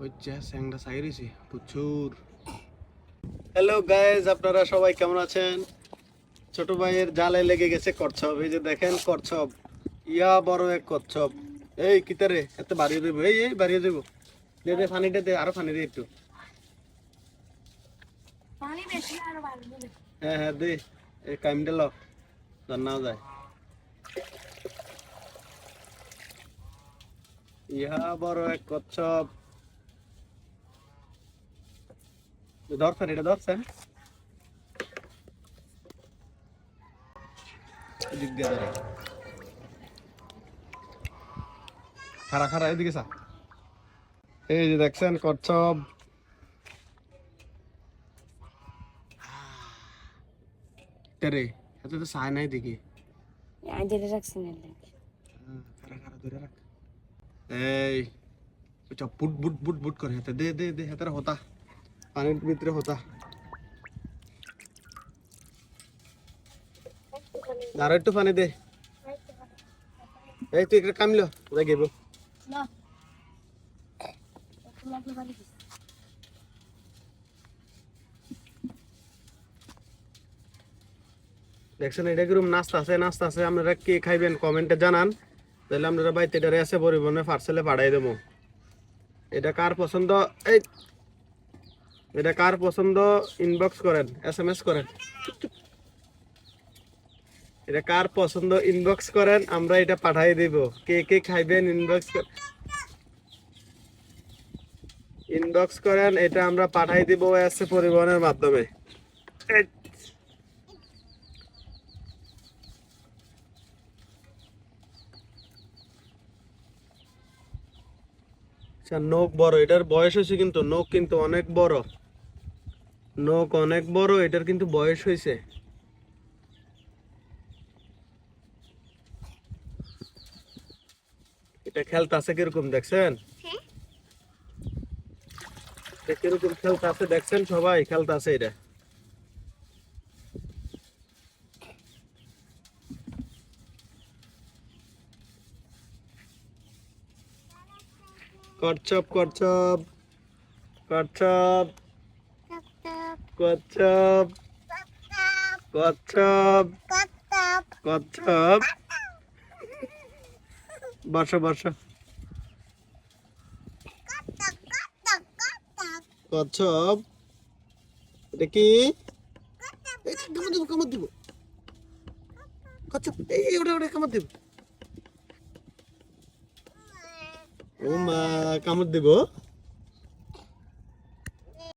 ওই যে স্যাংটা সাইরেছি প্রচুর। হ্যালো গাইজ, আপনারা সবাই কেমন আছেন? ছোট ভাইয়ের জালে লেগে গেছে কচ্ছপ। এই যে দেখেন কচ্ছপ, ইয়া বড় এক কচ্ছপ। এই কিতারে এত বাড়িয়ে দেবো, এই বাড়িয়ে দেবো। দে দে পানিটা দে, আরো পানি দে একটু। হ্যাঁ হ্যাঁ দে, এই কাইমটা ল, জান্নাও যায়। ইহা বড় এক কচ্ছপ। ধরছেন, এটা ধরছেন, দিক দিয়ে ধরে। খারা খারা এদিকে সা। এই যে দেখছেন কচ্ছপ। রে এত তো সায় নাই দেখি। খারা খারা ধরে রাখ। এই বুট বুট বুট বুট করে হাতে দে দে দে, হাতের হতা পানির ভিতরে হতা। আর একটু পানি দে। এই তুই একটা কামলো ওরা গেব। দেখছেন এটা কিরকম নাস্তা আছে, নাস্তা আছে। আপনারা কে খাইবেন কমেন্টে জানান, তাহলে আপনারা বাড়িতে এটা রেসে পরিবহনে পার্সেলে পাঠাই দেবো। এটা কার পছন্দ, এই এটা কার পছন্দ ইনবক্স করেন, SMS করেন। এটা কার পছন্দ ইনবক্স করেন, আমরা এটা পাঠাই দিব। কে কে খাইবেন ইনবক্স করেন, এটা আমরা পাঠাই দিব এসে পরিবহনের মাধ্যমে। আচ্ছা, নখ বড়, এটার বয়স হয়েছে কিন্তু, নখ কিন্তু অনেক বড়, নখ অনেক বড়, এটার কিন্তু বয়স হয়েছে। এটা খেলতাছে কিরকম দেখছেন, এটা কিরকম খেলতাছে দেখছেন, সবাই খেলতাছে এটা। কচ্ছপ কচ্ছপ কচ্ছপ কচ্ছপ কচ্ছপ কচ্ছপ। বসো বসো। কচ্ছপ, এটা কি? কামড় দিব, কামড় দিব। কচ্ছপ, এই ওটা ওটা কামড় দিব। ও মা, কামড় দিব।